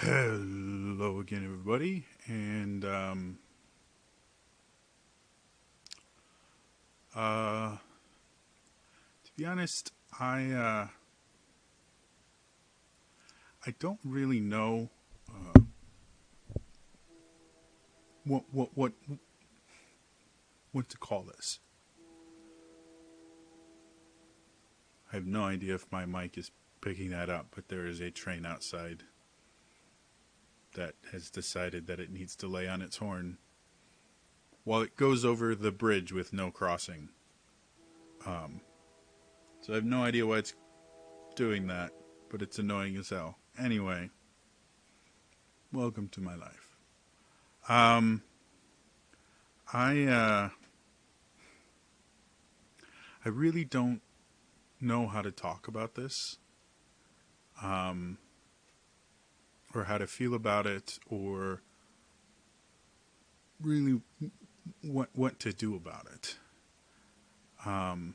Hello again, everybody. And to be honest, I don't really know what what what what to call this. I have no idea if my mic is picking that up, but there is a train outside that has decided that it needs to lay on its horn while it goes over the bridge with no crossing. So I have no idea why it's doing that, but it's annoying as hell. Anyway, welcome to my life. Um, I I really don't know how to talk about this, um, or how to feel about it, or really what to do about it. Um,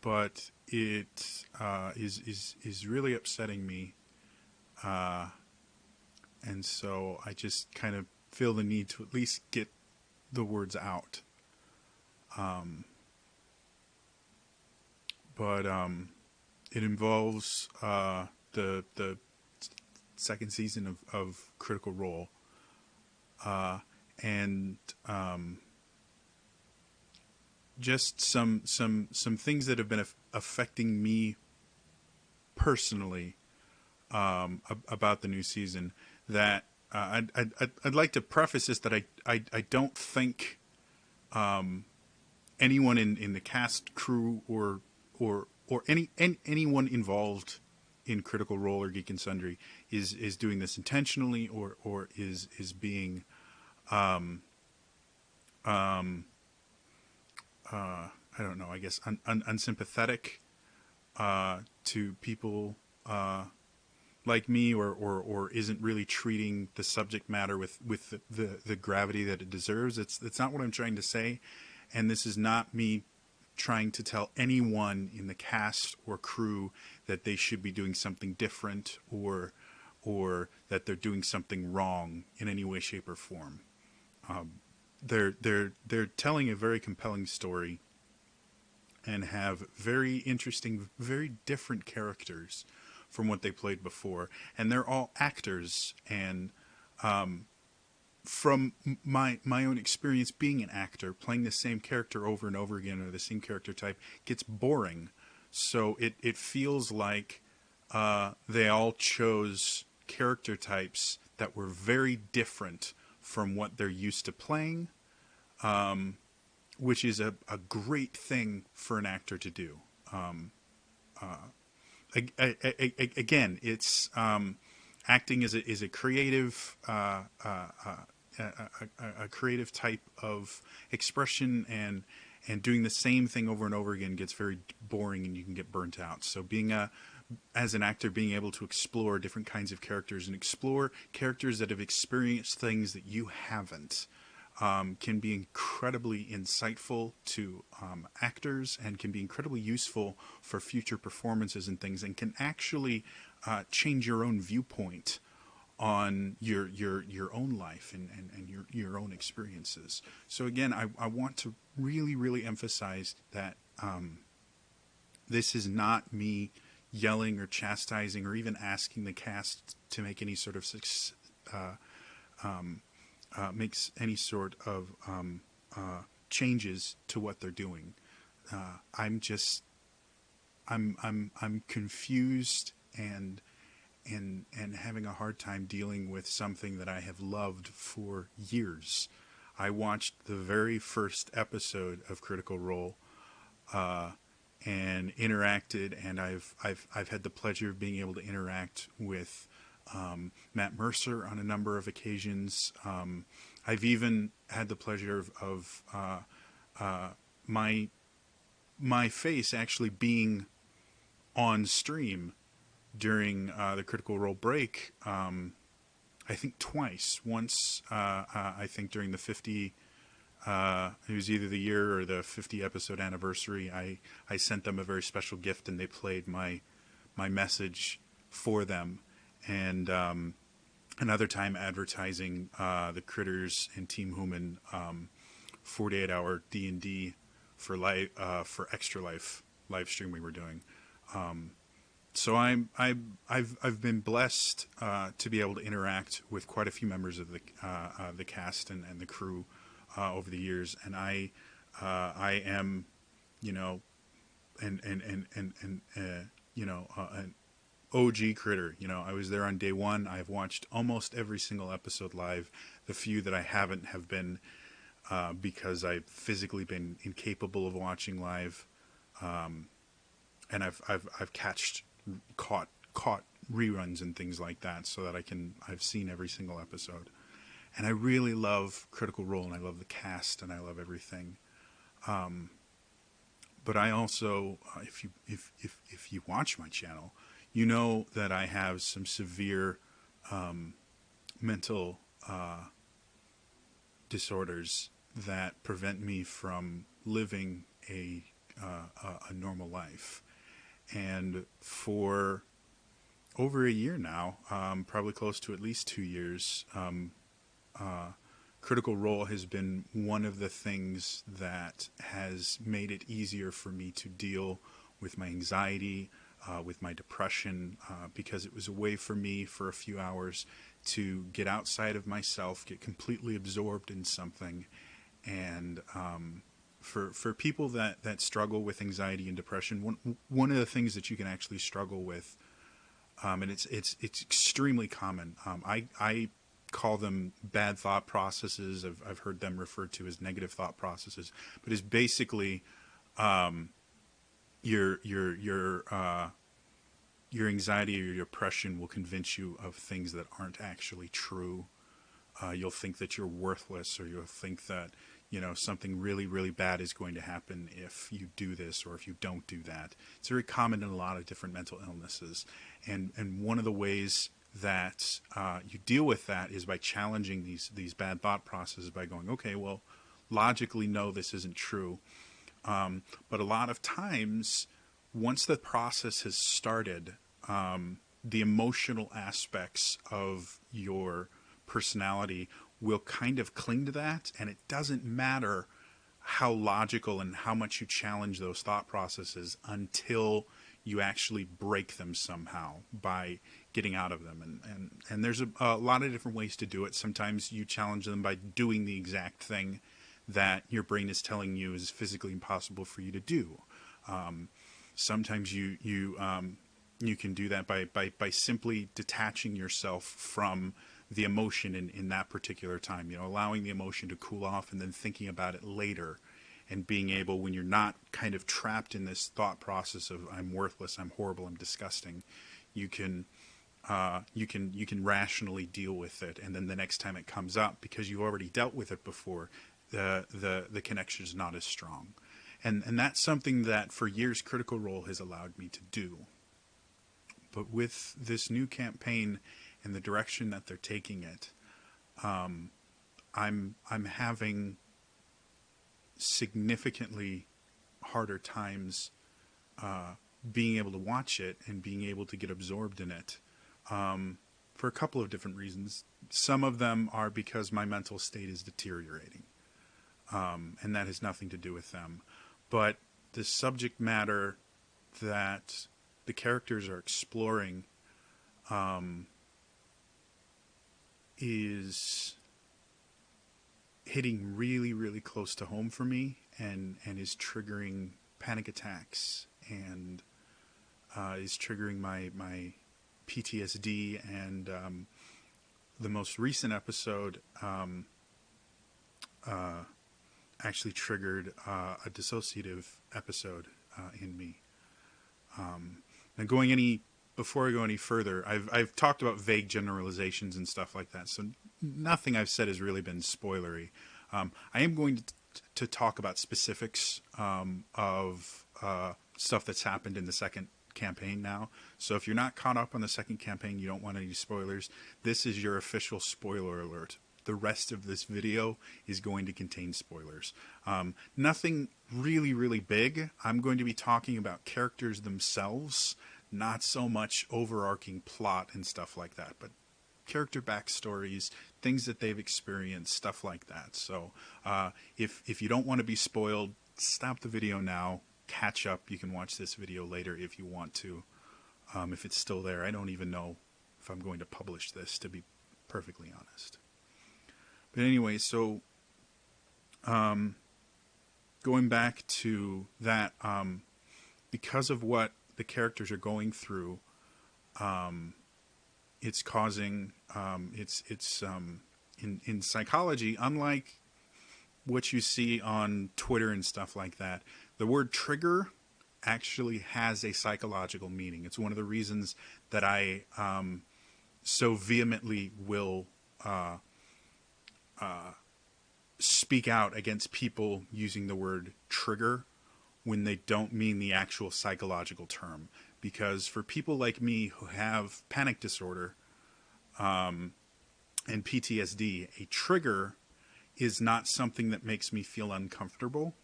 but it is really upsetting me, uh, and so I just kind of feel the need to at least get the words out. Um, but it involves the second season of Critical Role, uh, and just some things that have been affecting me personally, about the new season. That I'd like to preface this that I don't think anyone in the cast, crew, or anyone involved in Critical Role or Geek and Sundry is doing this intentionally, or is being um, um, I don't know, I guess unsympathetic to people like me, or isn't really treating the subject matter with the gravity that it deserves. It's not what I'm trying to say, and this is not me trying to tell anyone in the cast or crew that they should be doing something different, or that they're doing something wrong in any way, shape, or form. They're telling a very compelling story and have very interesting, very different characters from what they played before, and they're all actors. And from my own experience being an actor, playing the same character over and over again, or the same character type, gets boring. So it feels like they all chose character types that were very different from what they're used to playing, which is a great thing for an actor to do. Again, it's acting is a creative a creative type of expression, and doing the same thing over and over again gets very boring, and you can get burnt out. So as an actor, being able to explore different kinds of characters and explore characters that have experienced things that you haven't, can be incredibly insightful to actors, and can be incredibly useful for future performances and things, and can actually change your own viewpoint on your own life, and your own experiences. So again, I want to really emphasize that this is not me yelling or chastising or even asking the cast to make any sort of makes any sort of changes to what they're doing. I'm confused, and having a hard time dealing with something that I have loved for years. I watched the very first episode of Critical Role, and interacted, and I've had the pleasure of being able to interact with Matt Mercer on a number of occasions. I've even had the pleasure of my face actually being on stream during the Critical Role break. I think twice. Once, I think during the 50. It was either the year or the 50 episode anniversary. I sent them a very special gift, and they played my message for them, and another time advertising the Critters and Team Human 48-hour D&D for for Extra Life live stream we were doing. So I've been blessed to be able to interact with quite a few members of the cast and the crew over the years, and I am, you know, an OG Critter. You know, I was there on day one. I've watched almost every single episode live. The few that I haven't have been because I've physically been incapable of watching live, and I've caught reruns and things like that, so that I've seen every single episode. And I really love Critical Role, and I love the cast, and I love everything. But I also, if you watch my channel, you know that I have some severe mental disorders that prevent me from living a normal life. And for over a year now, probably close to at least 2 years, Critical Role has been one of the things that has made it easier for me to deal with my anxiety, with my depression, because it was a way for me for a few hours to get outside of myself, get completely absorbed in something. And for people that struggle with anxiety and depression, one of the things that you can actually struggle with, and it's extremely common. I call them bad thought processes. I've heard them referred to as negative thought processes, but it's basically your anxiety or your depression will convince you of things that aren't actually true. You'll think that you're worthless, or you'll think that, you know, something really, really bad is going to happen if you do this or if you don't do that. It's very common in a lot of different mental illnesses. And one of the ways that you deal with that is by challenging these bad thought processes, by going, okay, well, logically, no, this isn't true. But a lot of times, once the process has started, the emotional aspects of your personality will kind of cling to that, and it doesn't matter how logical and how much you challenge those thought processes until you actually break them somehow by getting out of them. And there's a lot of different ways to do it. Sometimes you challenge them by doing the exact thing that your brain is telling you is physically impossible for you to do. Sometimes you can do that by simply detaching yourself from the emotion in that particular time, you know, allowing the emotion to cool off and then thinking about it later, and being able, when you're not kind of trapped in this thought process of I'm worthless, I'm horrible, I'm disgusting, you can rationally deal with it, and then the next time it comes up, because you've already dealt with it before, the connection is not as strong. And that's something that for years Critical Role has allowed me to do. But with this new campaign and the direction that they're taking it, I'm having significantly harder times being able to watch it and being able to get absorbed in it, for a couple of different reasons. Some of them are because my mental state is deteriorating, and that has nothing to do with them. But the subject matter that the characters are exploring is hitting really, really close to home for me, and is triggering panic attacks, and is triggering my PTSD. And the most recent episode actually triggered a dissociative episode in me. Now, before I go any further, I've talked about vague generalizations and stuff like that, so nothing I've said has really been spoilery. I am going to talk about specifics of stuff that's happened in the second campaign now. So if you're not caught up on the second campaign, you don't want any spoilers, this is your official spoiler alert. The rest of this video is going to contain spoilers. Nothing really, really big. I'm going to be talking about characters themselves not so much overarching plot and stuff like that, but character backstories, things that they've experienced, stuff like that. So if you don't want to be spoiled, stop the video now, catch up. You can watch this video later if you want to, if it's still there. I don't even know if I'm going to publish this, to be perfectly honest. But anyway, so going back to that, because of what the characters are going through, it's causing, in psychology, unlike what you see on Twitter and stuff like that, the word trigger actually has a psychological meaning. It's one of the reasons that I so vehemently will speak out against people using the word trigger when they don't mean the actual psychological term. Because for people like me who have panic disorder and PTSD, a trigger is not something that makes me feel uncomfortable.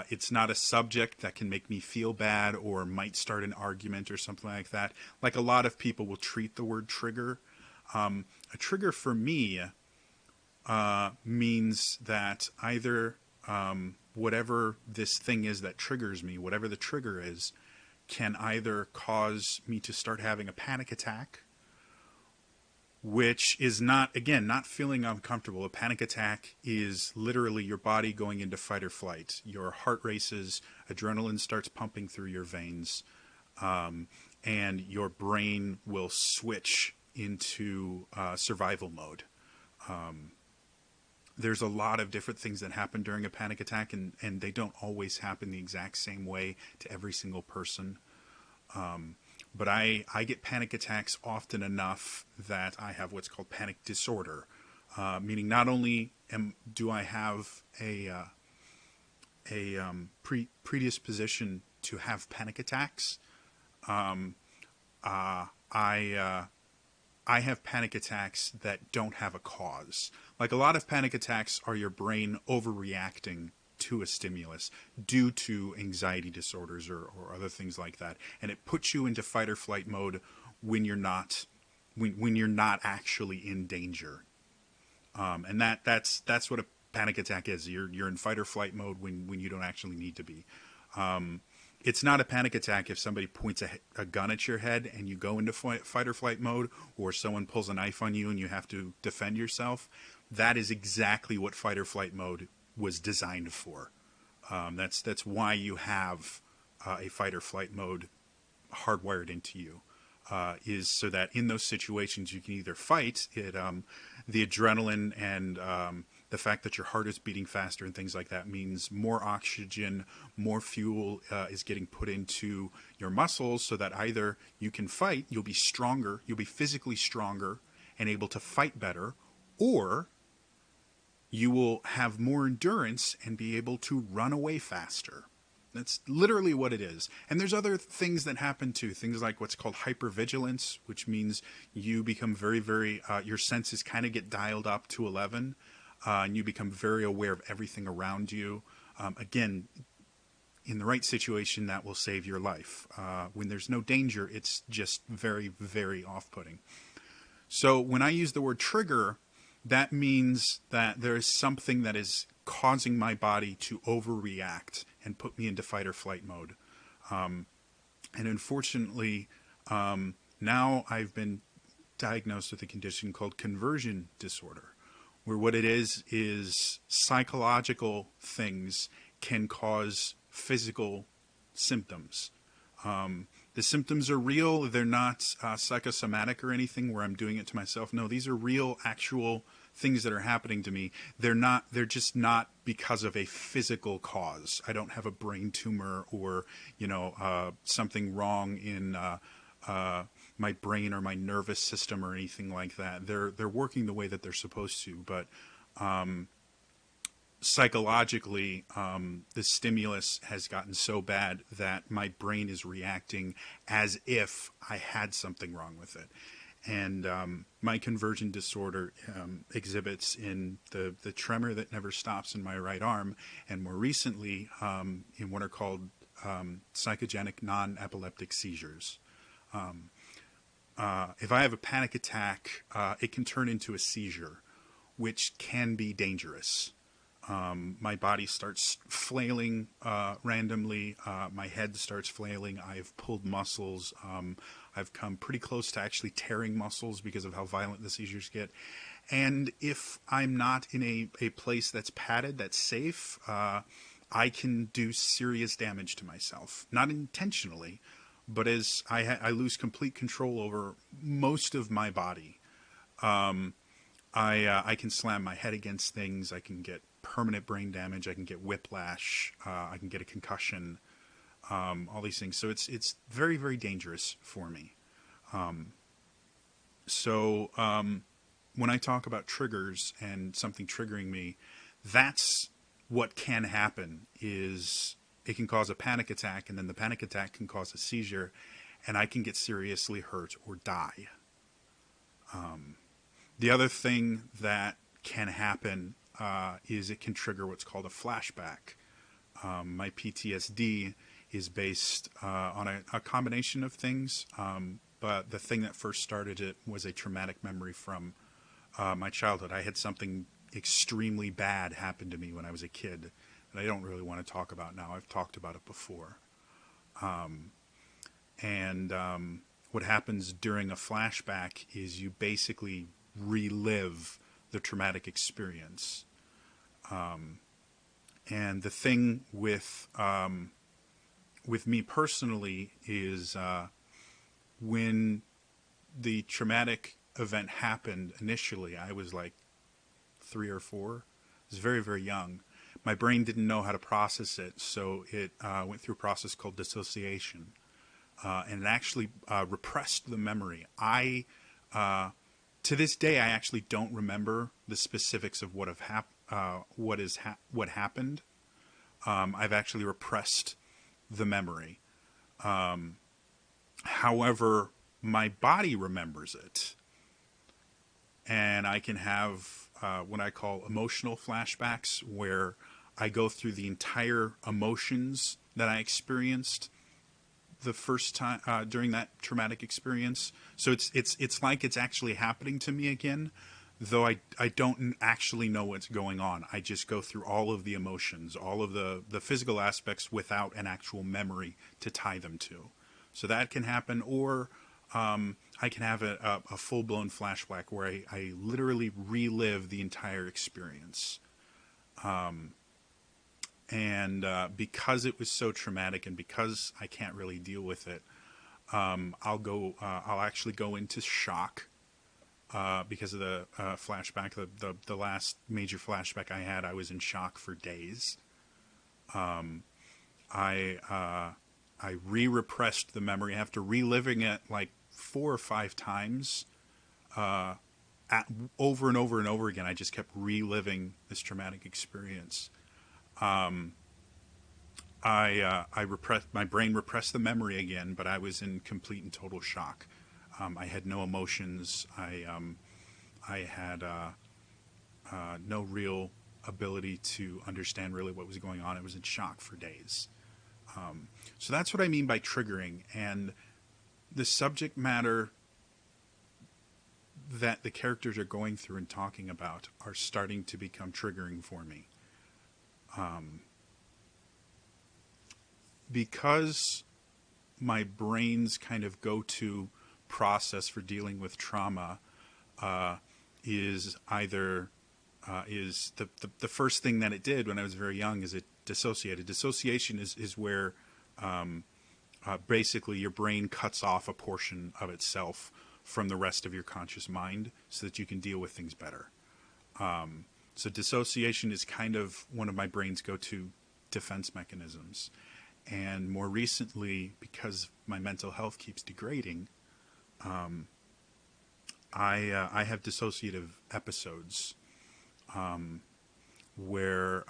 It's not a subject that can make me feel bad or might start an argument or something like that. Like a lot of people will treat the word trigger. A trigger for me means that either whatever this thing is that triggers me, whatever the trigger is, can either cause me to start having a panic attack, which is not, again, not feeling uncomfortable. A panic attack is literally your body going into fight or flight. Your heart races, adrenaline starts pumping through your veins, and your brain will switch into survival mode. There's a lot of different things that happen during a panic attack, and they don't always happen the exact same way to every single person. But I get panic attacks often enough that I have what's called panic disorder, meaning not only do I have a predisposition to have panic attacks, I have panic attacks that don't have a cause. Like a lot of panic attacks are your brain overreacting to a stimulus due to anxiety disorders or other things like that, and it puts you into fight or flight mode when you're not actually in danger. And that's what a panic attack is. You're in fight or flight mode when you don't actually need to be. It's not a panic attack if somebody points a gun at your head and you go into fight or flight mode, or someone pulls a knife on you and you have to defend yourself. That is exactly what fight or flight mode was designed for. That's why you have a fight or flight mode hardwired into you, is so that in those situations you can either fight it, the adrenaline and the fact that your heart is beating faster and things like that means more oxygen, more fuel is getting put into your muscles, so that either you can fight, you'll be stronger, you'll be physically stronger and able to fight better, or you will have more endurance and be able to run away faster. That's literally what it is. And there's other things that happen too. Things like what's called hyper-vigilance, which means you become very, very, your senses kind of get dialed up to 11. And you become very aware of everything around you. Again, in the right situation, that will save your life. When there's no danger, it's just very, very off-putting. So when I use the word trigger, that means that there is something that is causing my body to overreact and put me into fight or flight mode. And unfortunately, now I've been diagnosed with a condition called conversion disorder, where what it is psychological things can cause physical symptoms. The symptoms are real. They're not psychosomatic or anything where I'm doing it to myself. No, these are real, actual things that are happening to me. They're just not because of a physical cause. I don't have a brain tumor or, something wrong in my brain or my nervous system or anything like that. They're working the way that they're supposed to, but psychologically, the stimulus has gotten so bad that my brain is reacting as if I had something wrong with it. And my conversion disorder exhibits in the tremor that never stops in my right arm, and more recently in what are called psychogenic non-epileptic seizures. If I have a panic attack, it can turn into a seizure, which can be dangerous. My body starts flailing randomly. My head starts flailing. I've pulled muscles. I've come pretty close to actually tearing muscles because of how violent the seizures get. And if I'm not in a place that's padded, that's safe, I can do serious damage to myself. Not intentionally, but as I lose complete control over most of my body. I can slam my head against things. I can get permanent brain damage. I can get whiplash. I can get a concussion. All these things. So it's very, very dangerous for me. When I talk about triggers and something triggering me, that's what can happen. Is it can cause a panic attack, and then the panic attack can cause a seizure, and I can get seriously hurt or die. The other thing that can happen is it can trigger what's called a flashback. My PTSD is based on a combination of things, but the thing that first started it was a traumatic memory from my childhood. I had something extremely bad happen to me when I was a kid that I don't really want to talk about now. I've talked about it before. What happens during a flashback is you basically relive the traumatic experience. And the thing with me personally is when the traumatic event happened initially, I was like 3 or 4. I was very, very young. My brain didn't know how to process it, so it went through a process called dissociation. And it actually repressed the memory. To this day, I actually don't remember the specifics of what happened. I've actually repressed the memory. However, my body remembers it, and I can have what I call emotional flashbacks, where I go through the entire emotions that I experienced the first time during that traumatic experience. So it's like it's actually happening to me again, though I don't actually know what's going on. I just go through all of the emotions, all of the physical aspects without an actual memory to tie them to. So that can happen, or I can have a full-blown flashback where I literally relive the entire experience. Because it was so traumatic, and because I can't really deal with it, I'll actually go into shock because of the flashback. The last major flashback I had, I was in shock for days. I repressed the memory after reliving it like 4 or 5 times, over and over and over again. I just kept reliving this traumatic experience. My brain repressed the memory again, but I was in complete and total shock. I had no emotions. I had no real ability to understand really what was going on. I was in shock for days. So that's what I mean by triggering. And the subject matter that the characters are going through and talking about are starting to become triggering for me. Because my brain's kind of go-to process for dealing with trauma is either is the first thing that it did when I was very young is it dissociated. Dissociation is where basically your brain cuts off a portion of itself from the rest of your conscious mind so that you can deal with things better. So dissociation is kind of one of my brain's go-to defense mechanisms. And more recently, because my mental health keeps degrading, I have dissociative episodes where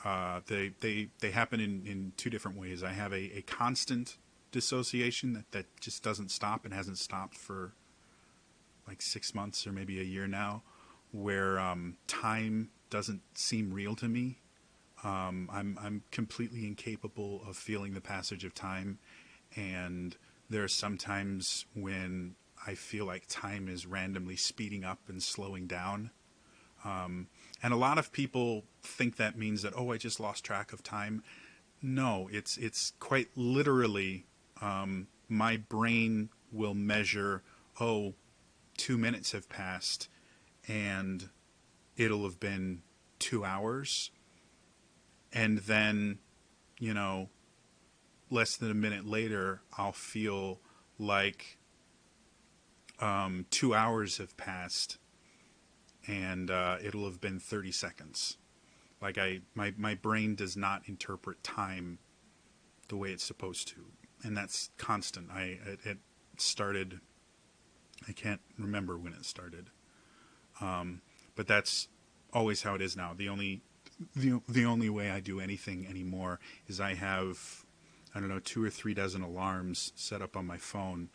they happen in 2 different ways. I have a constant dissociation that just doesn't stop and hasn't stopped for like 6 months or maybe a year now, where time doesn't seem real to me. I'm completely incapable of feeling the passage of time, and There are some times when I feel like time is randomly speeding up and slowing down. And a lot of people think that means that, oh, I just lost track of time. No, it's quite literally, my brain will measure, oh, 2 minutes have passed, and it'll have been 2 hours. And then, you know, less than a minute later, I'll feel like 2 hours have passed, and it'll have been 30 seconds. Like my brain does not interpret time the way it's supposed to, and that's constant. It started. I can't remember when it started, but that's always how it is now. The only way I do anything anymore is I have, I don't know, 2 or 3 dozen alarms set up on my phone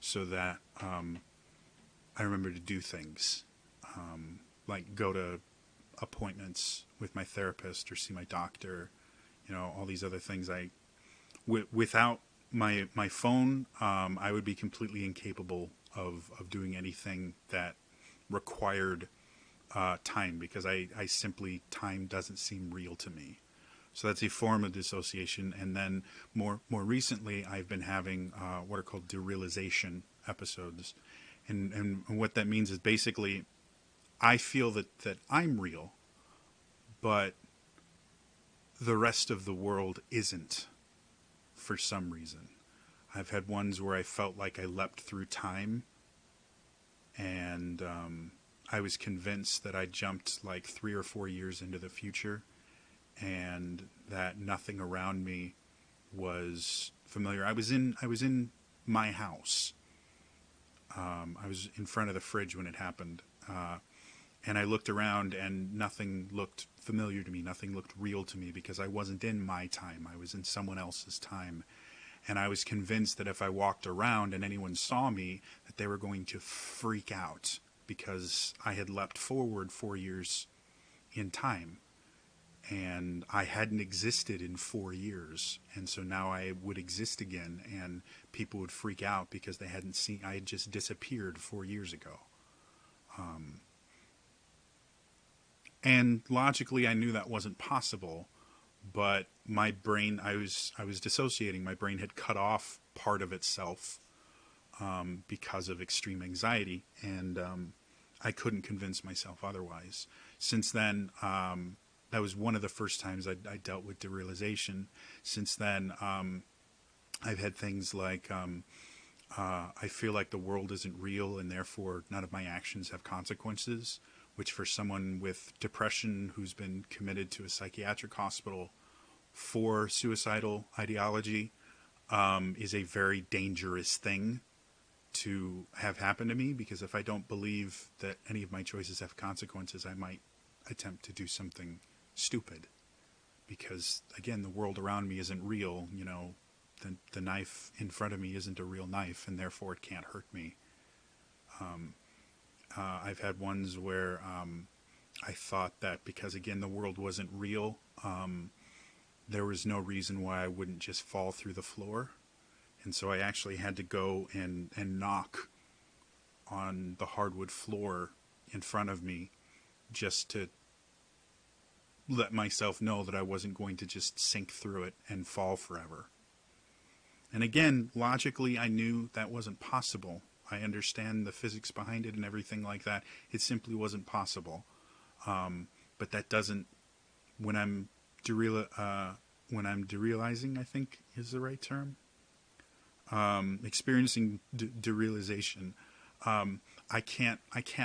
so that I remember to do things, like go to appointments with my therapist or see my doctor, all these other things. Without my phone, I would be completely incapable of doing anything that required time, because I simply, time doesn't seem real to me. So that's a form of dissociation. And then more recently, I've been having what are called derealization episodes. And what that means is basically I feel that I'm real, but the rest of the world isn't, for some reason. I've had ones where I felt like I leapt through time, and I was convinced that I jumped like 3 or 4 years into the future, and that nothing around me was familiar. I was in my house. I was in front of the fridge when it happened, and I looked around, and nothing looked familiar to me. Nothing looked real to me, because I wasn't in my time. I was in someone else's time. And I was convinced that if I walked around and anyone saw me, that they were going to freak out, because I had leapt forward 4 years in time. And I hadn't existed in 4 years. And so now I would exist again, and people would freak out because they hadn't seen, I had just disappeared 4 years ago. And logically, I knew that wasn't possible, but my brain, I was dissociating. My brain had cut off part of itself because of extreme anxiety, and I couldn't convince myself otherwise. Since then, that was one of the first times I dealt with derealization. Since then, I've had things like I feel like the world isn't real, and therefore none of my actions have consequences, which for someone with depression who's been committed to a psychiatric hospital for suicidal ideology is a very dangerous thing to have happen to me, because if I don't believe that any of my choices have consequences, I might attempt to do something stupid, because again, the world around me isn't real. The knife in front of me isn't a real knife, and therefore it can't hurt me. I've had ones where I thought that because, again, the world wasn't real, there was no reason why I wouldn't just fall through the floor. And so I actually had to go and knock on the hardwood floor in front of me just to let myself know that I wasn't going to just sink through it and fall forever. And again, logically, I knew that wasn't possible. I understand the physics behind it and everything like that. It simply wasn't possible. But that doesn't, when I'm derealizing, I think is the right term, experiencing derealization, I can't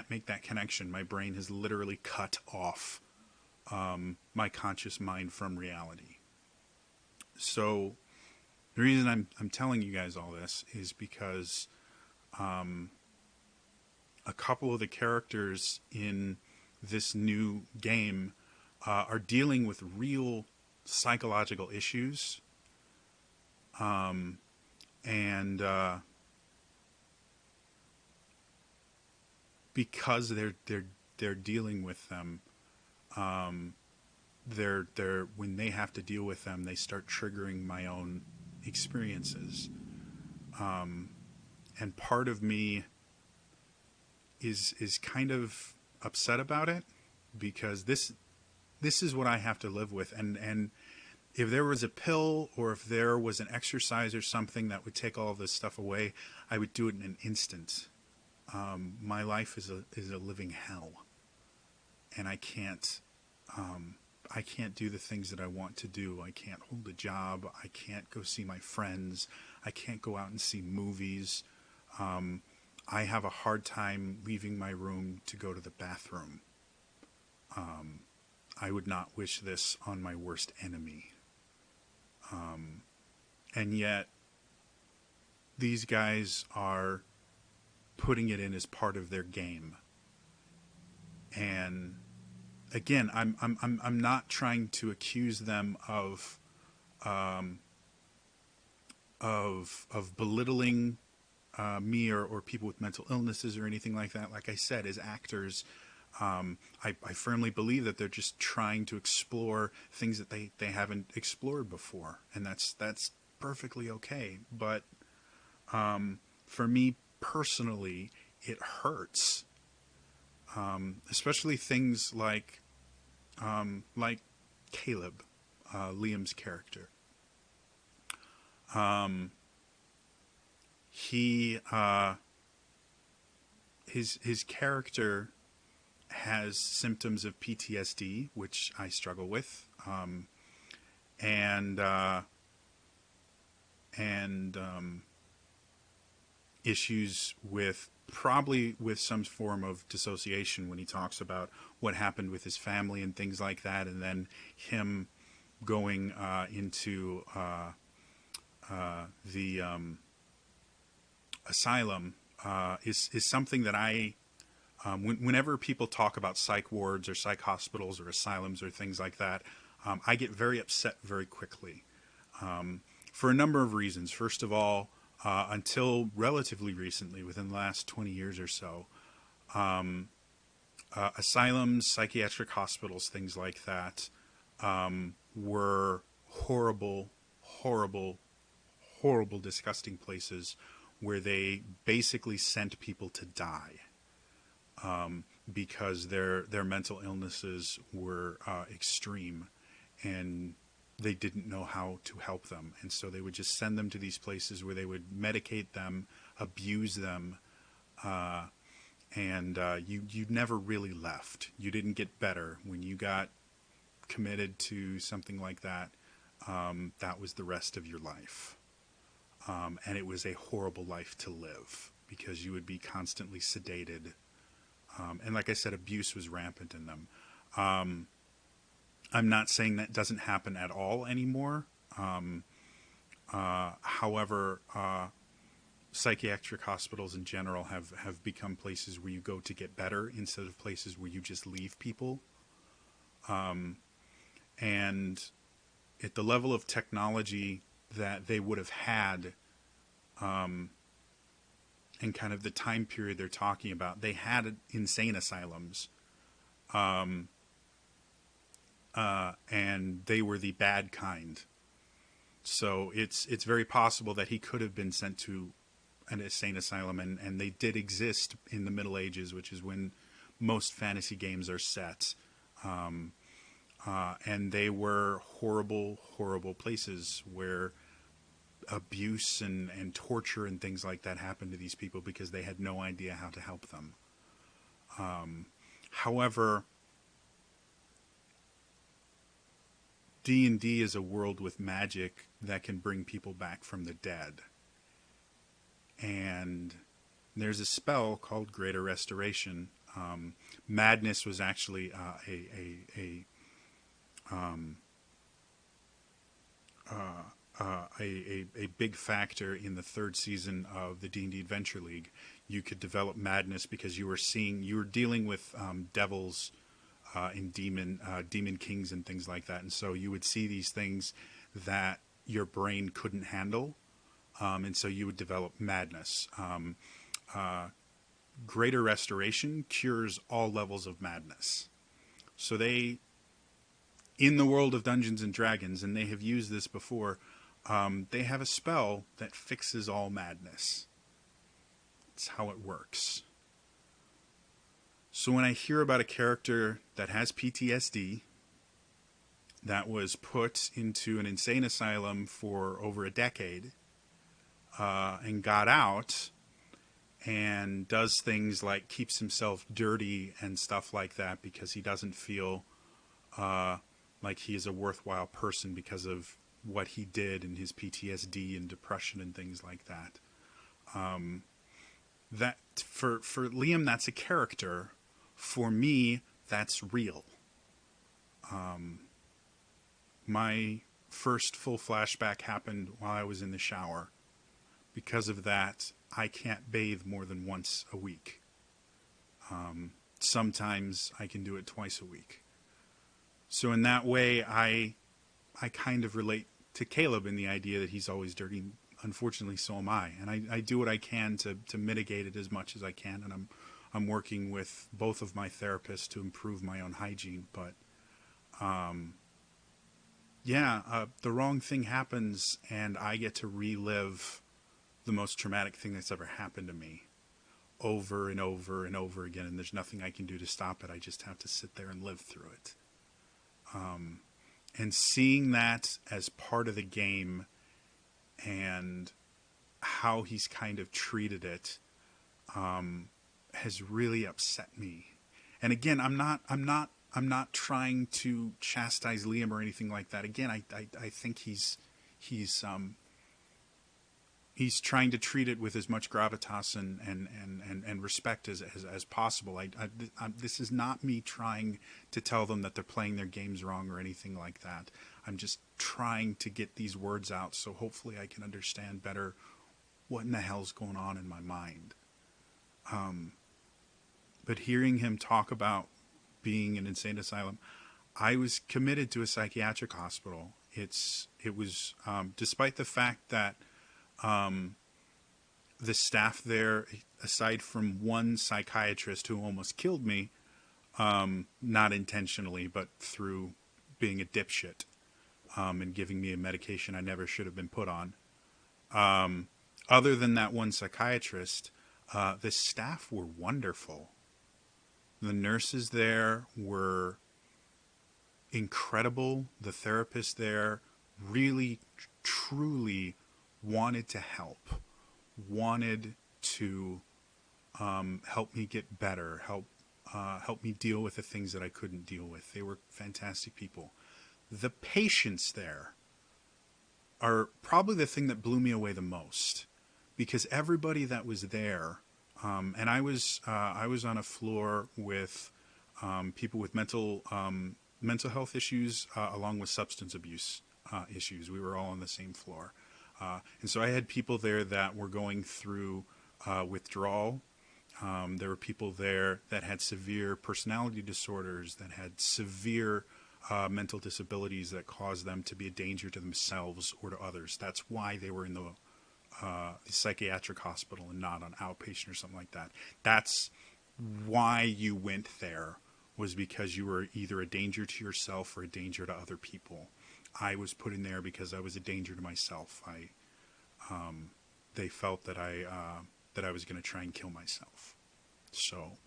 make that connection. My brain has literally cut off my conscious mind from reality. So the reason I'm telling you guys all this is because a couple of the characters in this new game are dealing with real psychological issues, and because they're dealing with them, they're when they have to deal with them, they start triggering my own experiences. And part of me is kind of upset about it, because this is what I have to live with. And if there was a pill, or if there was an exercise or something that would take all of this stuff away, I would do it in an instant. My life is a living hell, and I can't do the things that I want to do. I can't hold a job. I can't go see my friends. I can't go out and see movies. I have a hard time leaving my room to go to the bathroom. I would not wish this on my worst enemy. And yet, these guys are putting it in as part of their game. And again, I'm not trying to accuse them of belittling me or people with mental illnesses or anything like that. Like I said, as actors, I firmly believe that they're just trying to explore things that they haven't explored before, and that's perfectly okay. But for me personally, it hurts, especially things like Caleb, Liam's character. His character has symptoms of Ptsd, which I struggle with, and issues with some form of dissociation when he talks about what happened with his family and things like that, and then him going into the asylum is something that I, whenever people talk about psych wards or psych hospitals or asylums or things like that, I get very upset very quickly, for a number of reasons. First of all, until relatively recently, within the last 20 years or so, asylums, psychiatric hospitals, things like that, were horrible, disgusting places where they basically sent people to die, because their mental illnesses were extreme, and they didn't know how to help them. And so they would just send them to these places where they would medicate them, abuse them, and you never really left. You didn't get better. When you got committed to something like that, that was the rest of your life. And it was a horrible life to live, because you would be constantly sedated. And like I said, abuse was rampant in them. I'm not saying that doesn't happen at all anymore. However, psychiatric hospitals in general have become places where you go to get better instead of places where you just leave people. And at the level of technology that they would have had, and kind of the time period they're talking about, they had insane asylums, and they were the bad kind. So it's very possible that he could have been sent to an insane asylum, and they did exist in the Middle Ages, which is when most fantasy games are set. And they were horrible places where abuse and torture and things like that happened to these people because they had no idea how to help them. However, D&D is a world with magic that can bring people back from the dead. And there's a spell called Greater Restoration. Madness was actually a big factor in the third season of the D&D Adventure League. You could develop madness because you were dealing with devils and demon kings and things like that, and so you would see these things that your brain couldn't handle, and so you would develop madness. Greater Restoration cures all levels of madness. So in the world of Dungeons and Dragons, and they have used this before, they have a spell that fixes all madness. It's how it works. So when I hear about a character that has PTSD, that was put into an insane asylum for over a decade, and got out, and does things like keeps himself dirty and stuff like that because he doesn't feel like he is a worthwhile person because of what he did and his PTSD and depression and things like that. That for Liam, that's a character. For me, that's real. My first full flashback happened while I was in the shower. Because of that, I can't bathe more than once a week. Sometimes I can do it twice a week. So in that way, I kind of relate to Caleb in the idea that he's always dirty. Unfortunately, so am I. And I do what I can to mitigate it as much as I can. And I'm working with both of my therapists to improve my own hygiene. But the wrong thing happens, and I get to relive the most traumatic thing that's ever happened to me over and over and over again, and there's nothing I can do to stop it. I just have to sit there and live through it. And seeing that as part of the game and how he's kind of treated it has really upset me. And again, I'm not trying to chastise Liam or anything like that. Again, I think he's trying to treat it with as much gravitas and respect as possible. This is not me trying to tell them that they're playing their games wrong or anything like that. I'm just trying to get these words out so hopefully I can understand better what in the hell's going on in my mind. But hearing him talk about being in an insane asylum, I was committed to a psychiatric hospital. It was despite the fact that the staff there, aside from one psychiatrist who almost killed me, not intentionally, but through being a dipshit, and giving me a medication I never should have been put on. Other than that one psychiatrist, the staff were wonderful. The nurses there were incredible. The therapists there really, truly wanted to help, wanted to help me get better, help me deal with the things that I couldn't deal with. They were fantastic people. The patients there are probably the thing that blew me away the most, because everybody that was there, and I was on a floor with people with mental health issues along with substance abuse issues. We were all on the same floor. And so I had people there that were going through withdrawal. There were people there that had severe personality disorders, that had severe mental disabilities that caused them to be a danger to themselves or to others. That's why they were in the psychiatric hospital and not on outpatient or something like that. That's why you went there, was because you were either a danger to yourself or a danger to other people. I was put in there because I was a danger to myself. They felt that I was going to try and kill myself. So,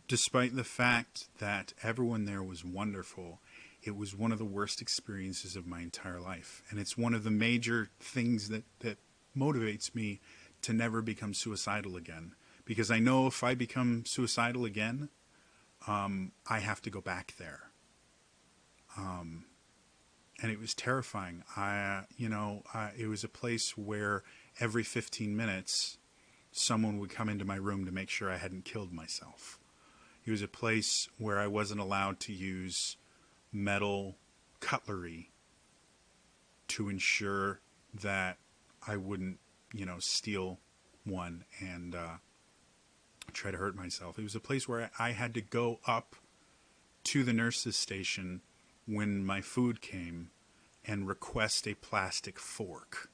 despite the fact that everyone there was wonderful, it was one of the worst experiences of my entire life. And it's one of the major things that motivates me to never become suicidal again. Because I know if I become suicidal again, I have to go back there. And it was terrifying. It was a place where every 15 minutes, someone would come into my room to make sure I hadn't killed myself. It was a place where I wasn't allowed to use metal cutlery to ensure that I wouldn't, steal one and try to hurt myself. It was a place where I had to go up to the nurse's station when my food came and request a plastic fork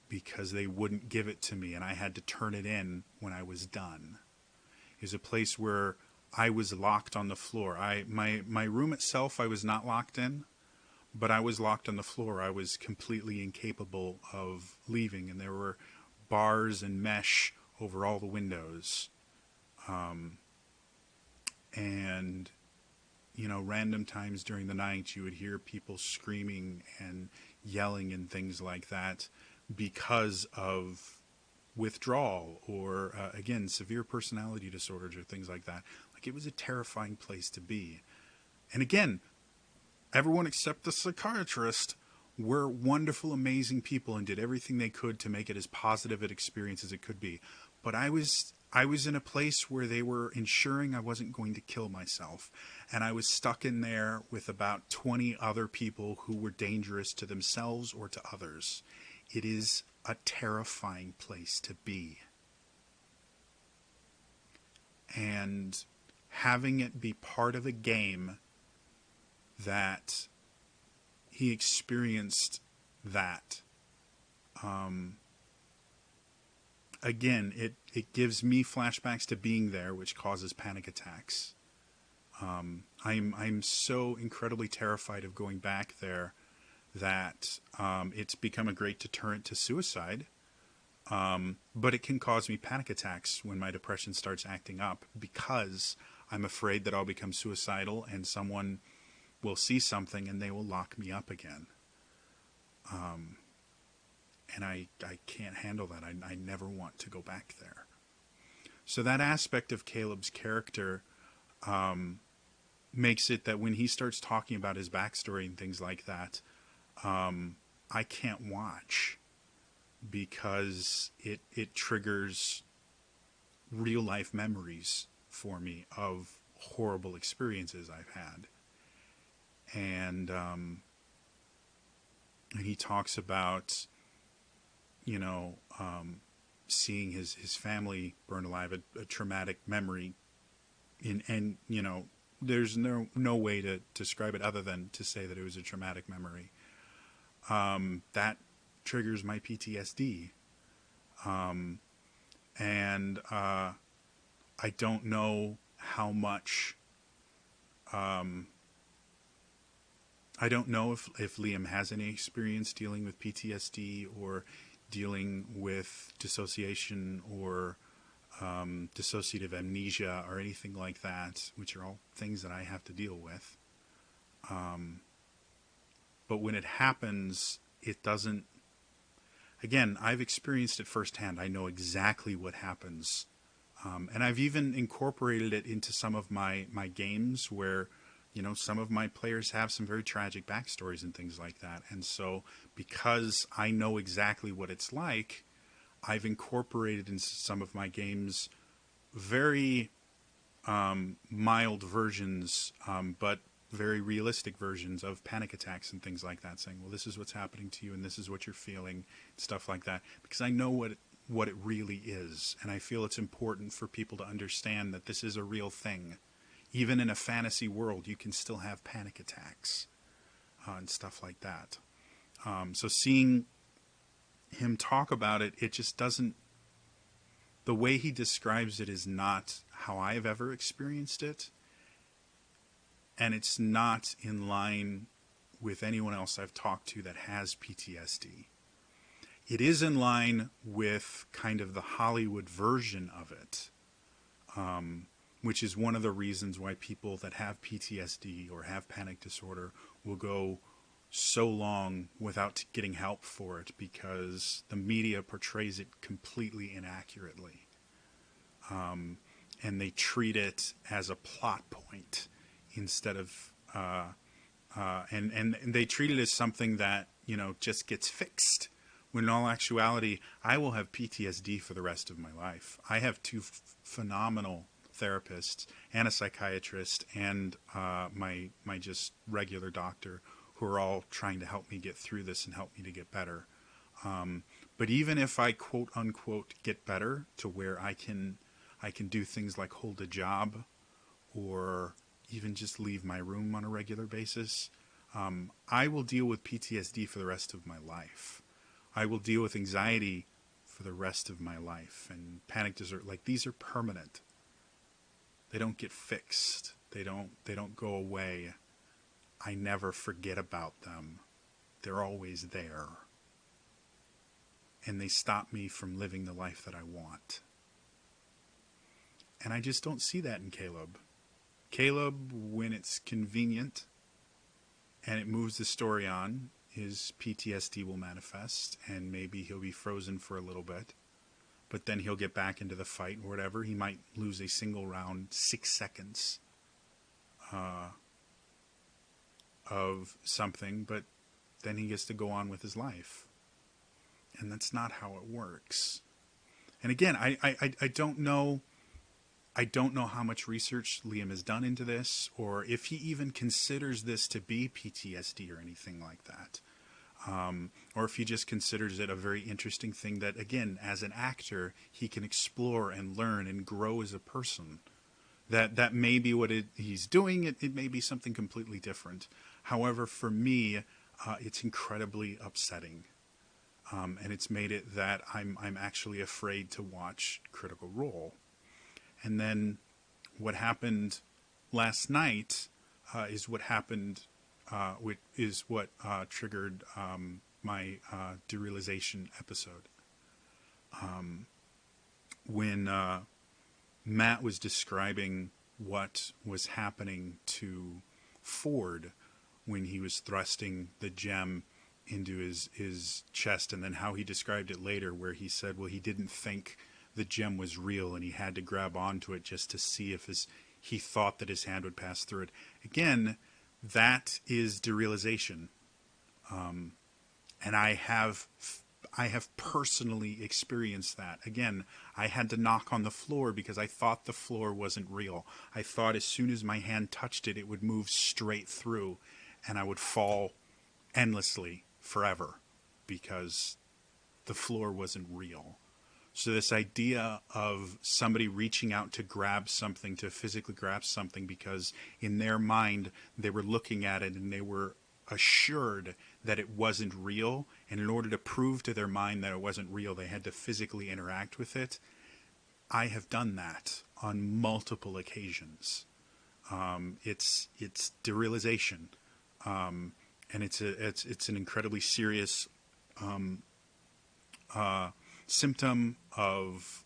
because they wouldn't give it to me, and I had to turn it in when I was done. It was a place where I was locked on the floor. My room itself, I was not locked in, but I was locked on the floor. I was completely incapable of leaving, and there were bars and mesh over all the windows. And, random times during the night, you would hear people screaming and yelling and things like that because of withdrawal or, again, severe personality disorders or things like that. Like, it was a terrifying place to be. And again, everyone except the psychiatrist were wonderful, amazing people and did everything they could to make it as positive an experience as it could be. But I was in a place where they were ensuring I wasn't going to kill myself. And I was stuck in there with about 20 other people who were dangerous to themselves or to others. It is a terrifying place to be. And having it be part of a game that he experienced that. Again, it gives me flashbacks to being there, which causes panic attacks. I'm so incredibly terrified of going back there that it's become a great deterrent to suicide. But it can cause me panic attacks when my depression starts acting up because I'm afraid that I'll become suicidal and someone will see something and they will lock me up again. And I can't handle that. I never want to go back there. So that aspect of Caleb's character makes it that when he starts talking about his backstory and things like that, I can't watch because it triggers real life memories for me of horrible experiences I've had. And he talks about, seeing his family burned alive, a traumatic memory. And there's no way to describe it other than to say that it was a traumatic memory. That triggers my PTSD. And I don't know how much... I don't know if Liam has any experience dealing with PTSD or dealing with dissociation or dissociative amnesia or anything like that, which are all things that I have to deal with. But when it happens, it doesn't... Again, I've experienced it firsthand. I know exactly what happens. And I've even incorporated it into some of my games where... some of my players have some very tragic backstories and things like that. And so because I know exactly what it's like, I've incorporated in some of my games very mild versions, but very realistic versions of panic attacks and things like that, saying, well, this is what's happening to you and this is what you're feeling, stuff like that, because I know what it really is. And I feel it's important for people to understand that this is a real thing. Even in a fantasy world, you can still have panic attacks and stuff like that. So seeing him talk about it, it just doesn't... The way he describes it is not how I've ever experienced it. And it's not in line with anyone else I've talked to that has PTSD. It is in line with kind of the Hollywood version of it. Which is one of the reasons why people that have PTSD or have panic disorder will go so long without getting help for it because the media portrays it completely inaccurately. And they treat it as a plot point instead of... and they treat it as something that, just gets fixed. When in all actuality, I will have PTSD for the rest of my life. I have two phenomenal therapists and a psychiatrist and my just regular doctor who are all trying to help me get through this and help me to get better. But even if I quote unquote get better to where I can do things like hold a job or even just leave my room on a regular basis, I will deal with PTSD for the rest of my life. I will deal with anxiety for the rest of my life and panic disorder. Like, these are permanent. They don't get fixed. They don't go away. I never forget about them. They're always there. And they stop me from living the life that I want. And I just don't see that in Caleb. Caleb, when it's convenient and it moves the story on, his PTSD will manifest, and maybe he'll be frozen for a little bit. But then he'll get back into the fight or whatever. He might lose a single round, 6 seconds of something, but then he gets to go on with his life. And that's not how it works. And again, I don't know. I don't know how much research Liam has done into this, or if he even considers this to be PTSD or anything like that. Or if he just considers it a very interesting thing that, again, as an actor, he can explore and learn and grow as a person. That may be what he's doing. It may be something completely different. However, for me, it's incredibly upsetting. And it's made it that I'm actually afraid to watch Critical Role. And then what happened last night is what happened, is what triggered my Derealization episode. When Matt was describing what was happening to Ford when he was thrusting the gem into his chest, and then how he described it later, where he said, well, he didn't think the gem was real and he had to grab onto it just to see if he thought that his hand would pass through it. Again, that is Derealization. And I have personally experienced that. Again, I had to knock on the floor because I thought the floor wasn't real. I thought as soon as my hand touched it, it would move straight through and I would fall endlessly forever because the floor wasn't real. So this idea of somebody reaching out to grab something, to physically grab something, because in their mind they were looking at it and they were assured that it wasn't real, and in order to prove to their mind that it wasn't real, they had to physically interact with it. I have done that on multiple occasions. It's Derealization, and it's an incredibly serious symptom of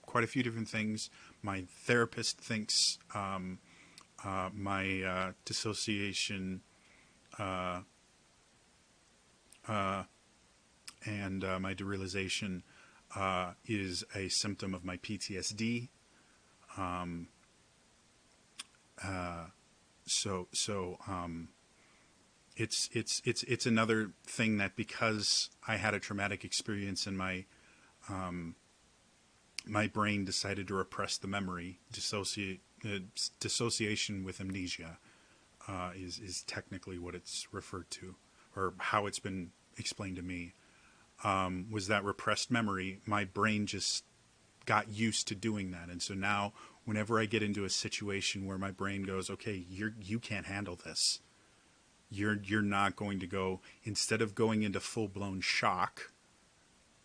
quite a few different things. My therapist thinks my dissociation and my Derealization is a symptom of my PTSD. It's another thing that, because I had a traumatic experience and my brain decided to repress the memory. Dissociation with amnesia is technically what it's referred to, or how it's been explained to me. Was that repressed memory? My brain just got used to doing that, and so now whenever I get into a situation where my brain goes, okay, you can't handle this. You're not going to go. Instead of going into full-blown shock,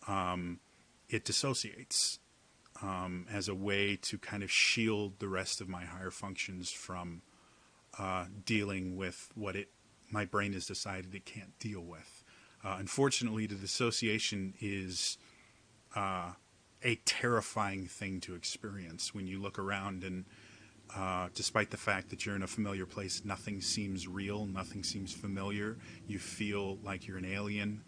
it dissociates as a way to kind of shield the rest of my higher functions from dealing with what my brain has decided it can't deal with. Unfortunately, the dissociation is a terrifying thing to experience when you look around and despite the fact that you're in a familiar place, nothing seems real, nothing seems familiar. You feel like you're an alien,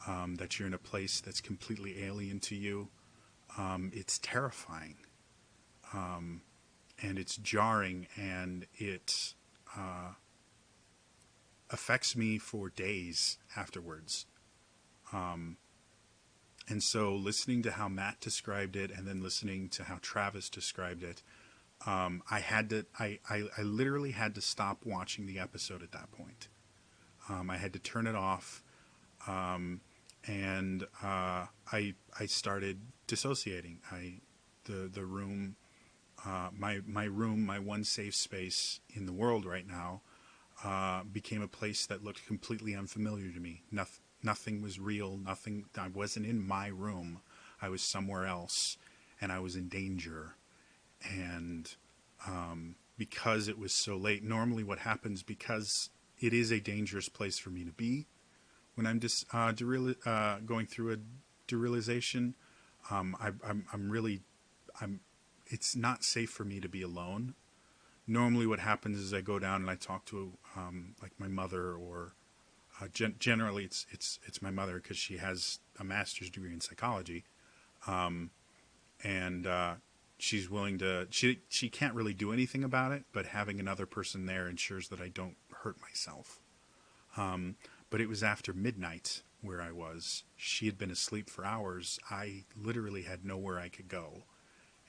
that you're in a place that's completely alien to you. It's terrifying, and it's jarring, and it affects me for days afterwards. And so listening to how Matt described it and then listening to how Travis described it, I literally had to stop watching the episode at that point. I had to turn it off, and I started dissociating. The room, my room, my one safe space in the world right now, became a place that looked completely unfamiliar to me. Nothing was real. I wasn't in my room. I was somewhere else, and I was in danger. And because it was so late. Normally what happens, because it is a dangerous place for me to be when I'm just going through a derealization, it's not safe for me to be alone. Normally what happens is I go down and I talk to like my mother, or generally it's my mother, because she has a master's degree in psychology, and she's willing to. She can't really do anything about it, but having another person there ensures that I don't hurt myself. But it was after midnight where I was. She had been asleep for hours. I literally had nowhere I could go,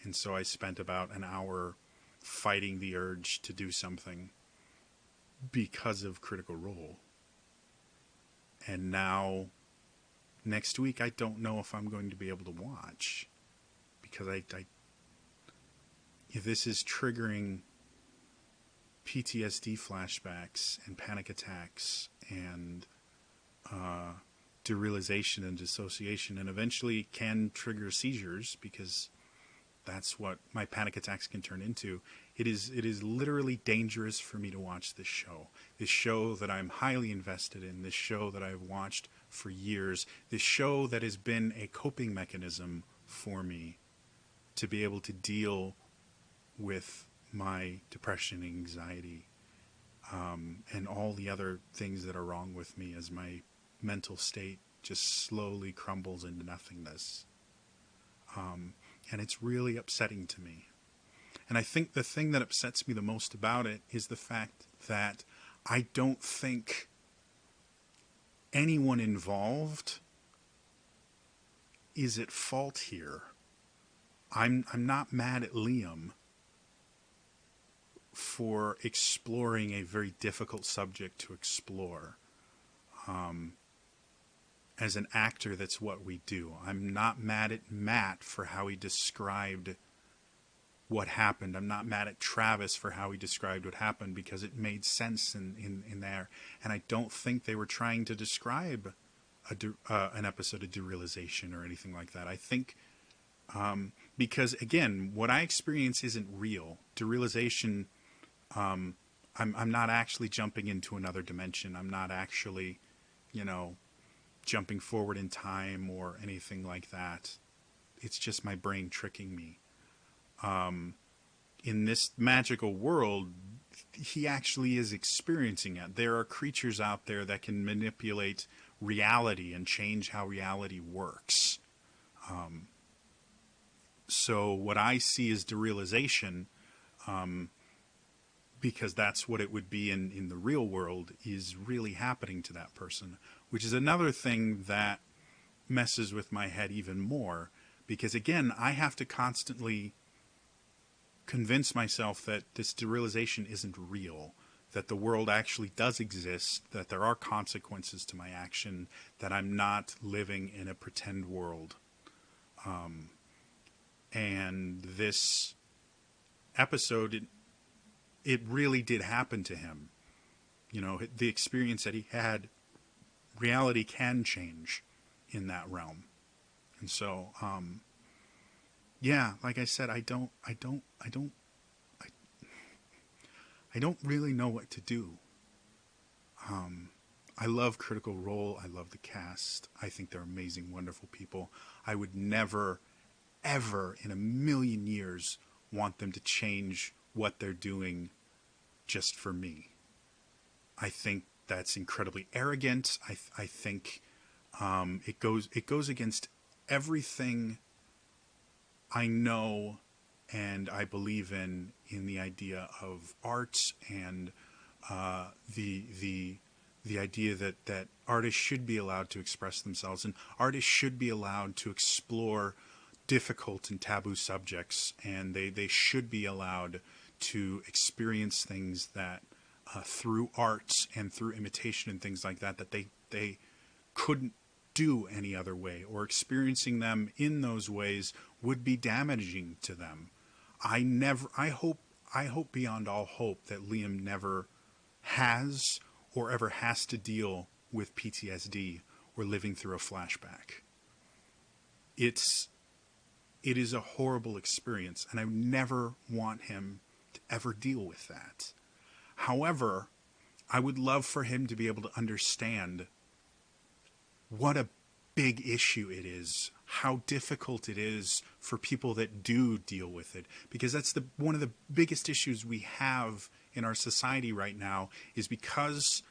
and so I spent about an hour fighting the urge to do something because of Critical Role. And now, next week, I don't know if I'm going to be able to watch, because if this is triggering PTSD flashbacks and panic attacks and derealization and dissociation, and eventually can trigger seizures, because that's what my panic attacks can turn into. It is literally dangerous for me to watch this show that I'm highly invested in, this show that I've watched for years, this show that has been a coping mechanism for me to be able to deal with my depression, anxiety, and all the other things that are wrong with me as my mental state just slowly crumbles into nothingness. And it's really upsetting to me. And I think the thing that upsets me the most about it is the fact that I don't think anyone involved is at fault here. I'm not mad at Liam for exploring a very difficult subject to explore. As an actor, that's what we do. I'm not mad at Matt for how he described what happened. I'm not mad at Travis for how he described what happened, because it made sense in there. And I don't think they were trying to describe an episode of Derealization or anything like that. I think because, again, what I experience isn't real. Derealization, I'm not actually jumping into another dimension. I'm not actually, jumping forward in time or anything like that. It's just my brain tricking me. In this magical world, he actually is experiencing it. There are creatures out there that can manipulate reality and change how reality works. So what I see as derealization, because that's what it would be in the real world, is really happening to that person, which is another thing that messes with my head even more, because again, I have to constantly convince myself that this derealization isn't real, that the world actually does exist, that there are consequences to my action, that I'm not living in a pretend world. And this episode, it really did happen to him. The experience that he had, reality can change in that realm. And so, yeah, like I said, I don't really know what to do. I love Critical Role. I love the cast. I think they're amazing, wonderful people. I would never, ever in a million years want them to change what they're doing just for me. I think that's incredibly arrogant. I think it goes against everything I know and I believe in the idea of art and the idea that artists should be allowed to express themselves, and artists should be allowed to explore difficult and taboo subjects, and they should be allowed to experience things that through arts and through imitation and things like that they couldn't do any other way, or experiencing them in those ways would be damaging to them. I hope beyond all hope that Liam never has or ever has to deal with PTSD or living through a flashback. It is a horrible experience, and I never want him ever deal with that. However, I would love for him to be able to understand what a big issue it is, how difficult it is for people that do deal with it, because that's one of the biggest issues we have in our society right now, is because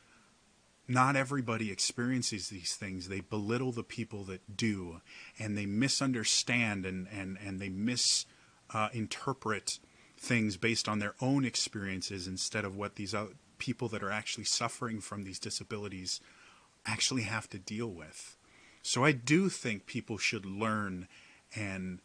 not everybody experiences these things. They belittle the people that do, and they misunderstand and they misinterpret things based on their own experiences instead of what these other people that are actually suffering from these disabilities actually have to deal with. So I do think people should learn and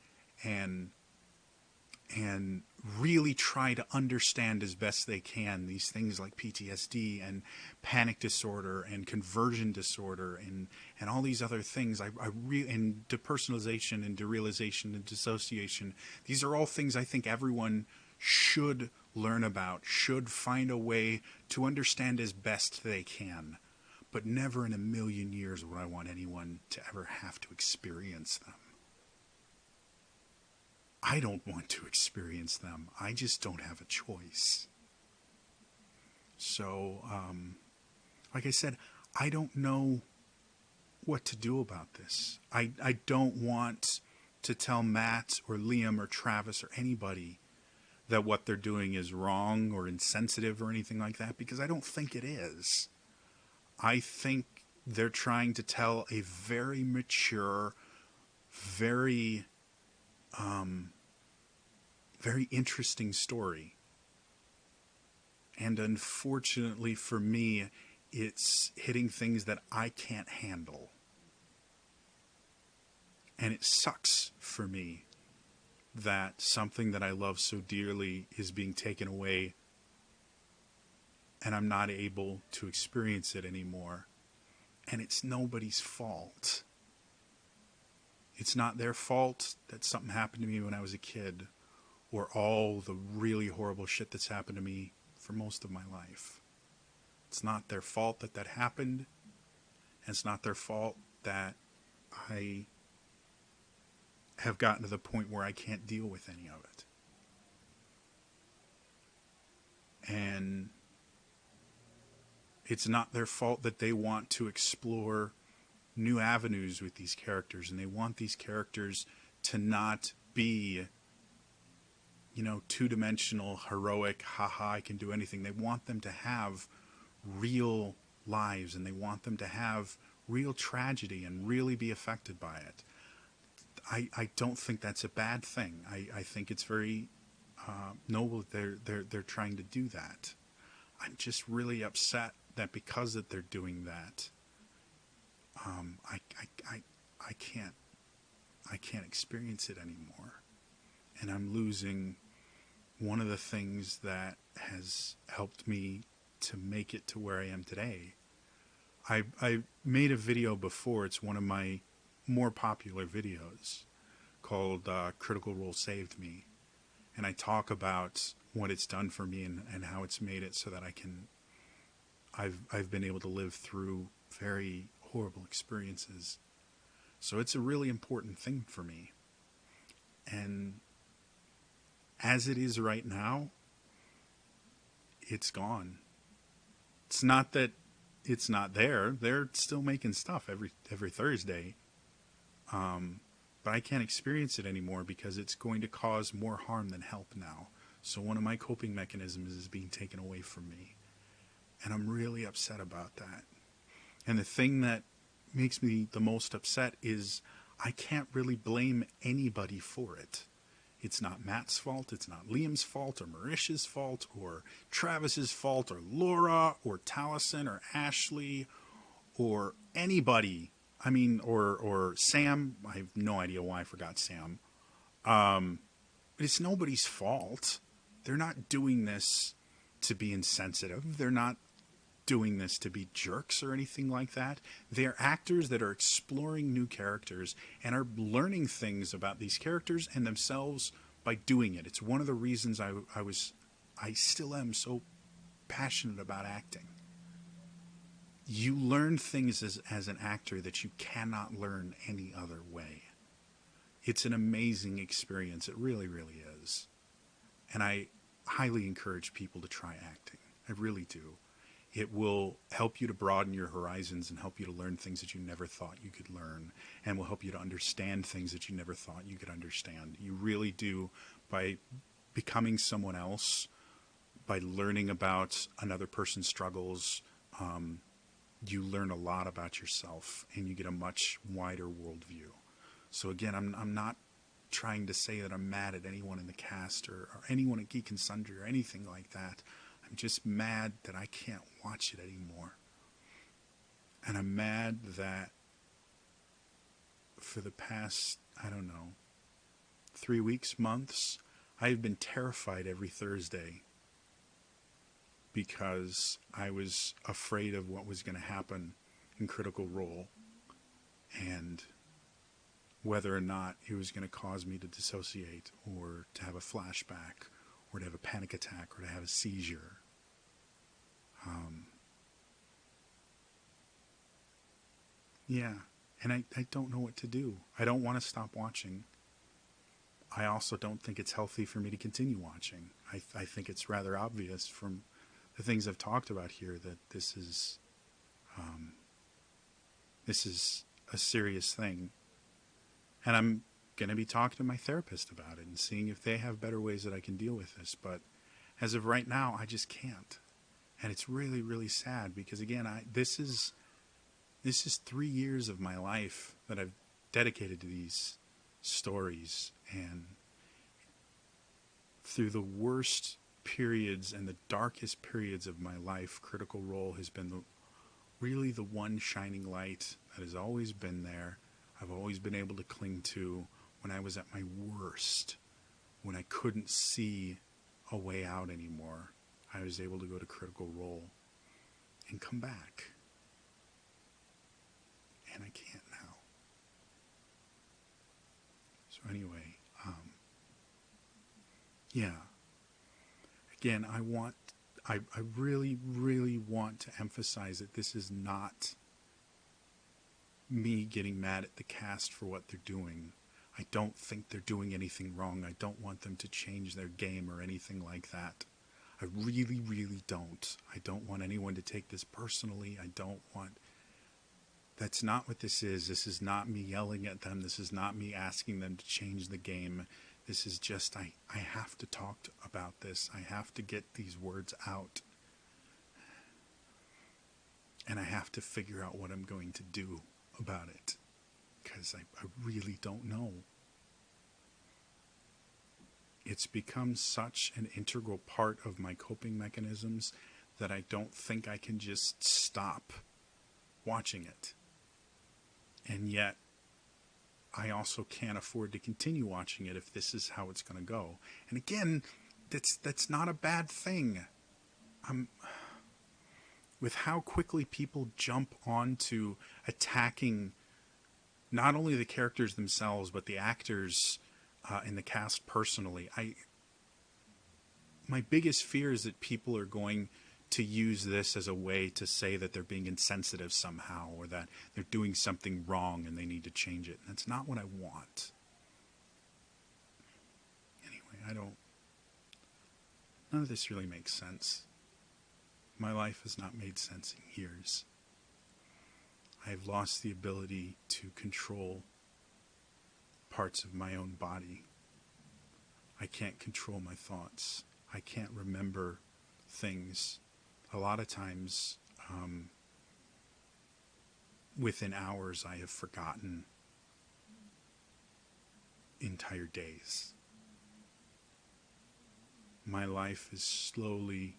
really try to understand as best they can these things like PTSD and panic disorder and conversion disorder and all these other things. And depersonalization and derealization and dissociation. These are all things I think everyone should learn about, should find a way to understand as best they can. But never in a million years would I want anyone to ever have to experience them. I don't want to experience them. I just don't have a choice. So, like I said, I don't know what to do about this. I don't want to tell Matt or Liam or Travis or anybody that what they're doing is wrong or insensitive or anything like that, because I don't think it is. I think they're trying to tell a very mature, very interesting story. And unfortunately for me, it's hitting things that I can't handle. And it sucks for me that something that I love so dearly is being taken away and I'm not able to experience it anymore. And it's nobody's fault. It's not their fault that something happened to me when I was a kid, or all the really horrible shit that's happened to me for most of my life. It's not their fault that that happened, and it's not their fault that I have gotten to the point where I can't deal with any of it. And it's not their fault that they want to explore new avenues with these characters, and they want these characters to not be, two-dimensional, heroic, haha, I can do anything. They want them to have real lives, and they want them to have real tragedy and really be affected by it. I don't think that's a bad thing. I think it's very noble that they're trying to do that. I'm just really upset that because that they're doing that, I can't experience it anymore, and I'm losing one of the things that has helped me to make it to where I am today. I made a video before. It's one of my more popular videos called Critical Role Saved Me, and I talk about what it's done for me and how it's made it so that I've been able to live through very horrible experiences. So it's a really important thing for me. And as it is right now, it's gone. It's not that it's not there. They're still making stuff every Thursday. But I can't experience it anymore because it's going to cause more harm than help now. So one of my coping mechanisms is being taken away from me. And I'm really upset about that. And the thing that makes me the most upset is I can't really blame anybody for it. It's not Matt's fault, it's not Liam's fault, or Marisha's fault, or Travis's fault, or Laura, or Taliesin, or Ashley, or anybody. I mean, or Sam. I have no idea why I forgot Sam. But it's nobody's fault. They're not doing this to be insensitive. They're not doing this to be jerks or anything like that. They're actors that are exploring new characters and are learning things about these characters and themselves by doing it. It's one of the reasons I still am so passionate about acting. You learn things as an actor that you cannot learn any other way. It's an amazing experience. It really, really is. And I highly encourage people to try acting. I really do. It will help you to broaden your horizons and help you to learn things that you never thought you could learn, and will help you to understand things that you never thought you could understand. You really do, by becoming someone else, by learning about another person's struggles, you learn a lot about yourself, and you get a much wider worldview. So again, I'm not trying to say that I'm mad at anyone in the cast or anyone at Geek and Sundry or anything like that. I'm just mad that I can't watch it anymore. And I'm mad that for the past, I don't know, 3 weeks, months, I've been terrified every Thursday because I was afraid of what was going to happen in Critical Role and whether or not it was going to cause me to dissociate or to have a flashback or to have a panic attack or to have a seizure. Yeah, and I don't know what to do. I don't want to stop watching. I also don't think it's healthy for me to continue watching. I think it's rather obvious from the things I've talked about here that this is a serious thing. And I'm going to be talking to my therapist about it and seeing if they have better ways that I can deal with this. But as of right now, I just can't. And it's really, really sad because, again, this is 3 years of my life that I've dedicated to these stories. And through the worst periods and the darkest periods of my life, Critical Role has been really the one shining light that has always been there. I've always been able to cling to when I was at my worst, when I couldn't see a way out anymore. I was able to go to Critical Role and come back. And I can't now. So anyway, yeah. Again, I really, really want to emphasize that this is not me getting mad at the cast for what they're doing. I don't think they're doing anything wrong. I don't want them to change their game or anything like that. I really, really don't. I don't want anyone to take this personally. That's not what this is. This is not me yelling at them. This is not me asking them to change the game. This is just, I have to talk about this. I have to get these words out. And I have to figure out what I'm going to do about it. Because I really don't know. It's become such an integral part of my coping mechanisms that I don't think I can just stop watching it. And yet, I also can't afford to continue watching it if this is how it's going to go. And again, that's not a bad thing. With how quickly people jump onto attacking not only the characters themselves, but the actors in the cast personally. My biggest fear is that people are going to use this as a way to say that they're being insensitive somehow, or that they're doing something wrong and they need to change it. And that's not what I want. Anyway, none of this really makes sense. My life has not made sense in years. I have lost the ability to control parts of my own body. I can't control my thoughts. I can't remember things. A lot of times, within hours, I have forgotten entire days. My life is slowly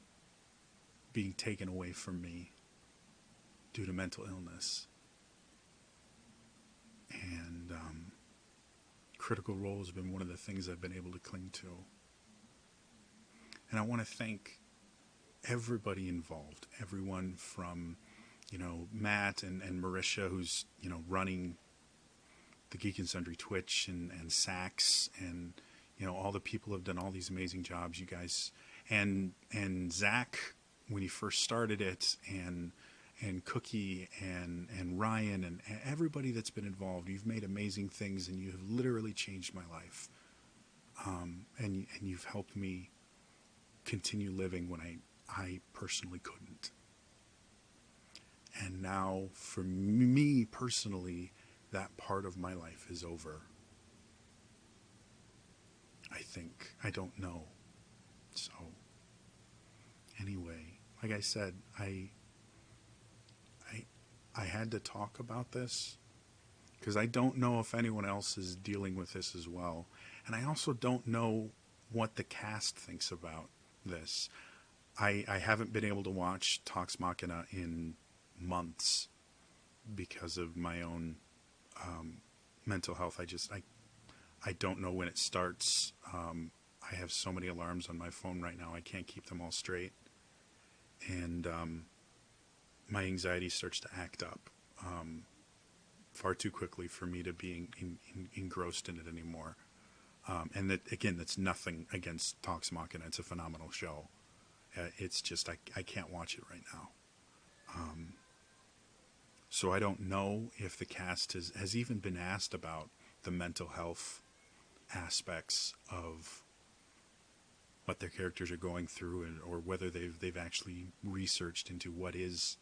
being taken away from me due to mental illness. And Critical Role has been one of the things I've been able to cling to. And I want to thank everybody involved, everyone from, Matt and Marisha, who's, running the Geek and Sundry Twitch, and Sax, and, all the people who have done all these amazing jobs, you guys, and Zach, when he first started it, and Cookie and Ryan and everybody that's been involved. You've made amazing things, and you have literally changed my life. And you've helped me continue living when I personally couldn't. And now, for me personally, that part of my life is over. I think. I don't know. So, anyway, like I said, I had to talk about this because I don't know if anyone else is dealing with this as well. And I also don't know what the cast thinks about this. I haven't been able to watch Vox Machina in months because of my own mental health. I don't know when it starts. I have so many alarms on my phone right now. I can't keep them all straight. And my anxiety starts to act up far too quickly for me to be engrossed in it anymore. And that, again, that's nothing against Vox Machina. It's a phenomenal show. It's just I can't watch it right now. So I don't know if the cast has even been asked about the mental health aspects of what their characters are going through, or whether they've actually researched into what is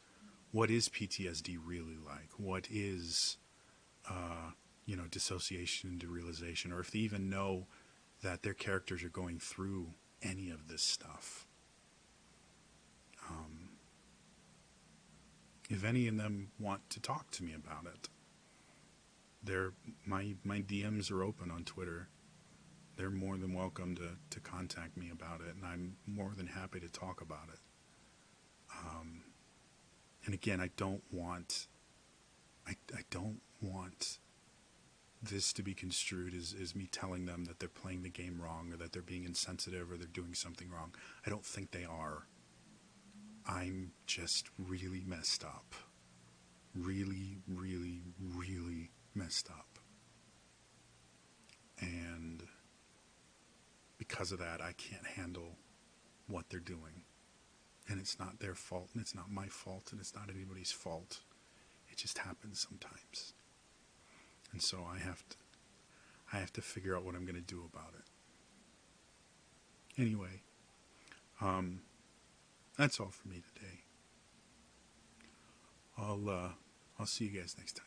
PTSD really like, what is dissociation and derealization, or if they even know that their characters are going through any of this stuff. If any of them want to talk to me about it, my DMs are open on Twitter. They're more than welcome to contact me about it, and I'm more than happy to talk about it. And again, I don't want this to be construed as me telling them that they're playing the game wrong, or that they're being insensitive, or they're doing something wrong. I don't think they are. I'm just really messed up. Really, really, really messed up. And because of that, I can't handle what they're doing. And it's not their fault, and it's not my fault, and it's not anybody's fault. It just happens sometimes. And so I have to figure out what I'm going to do about it. Anyway, that's all for me today. I'll see you guys next time.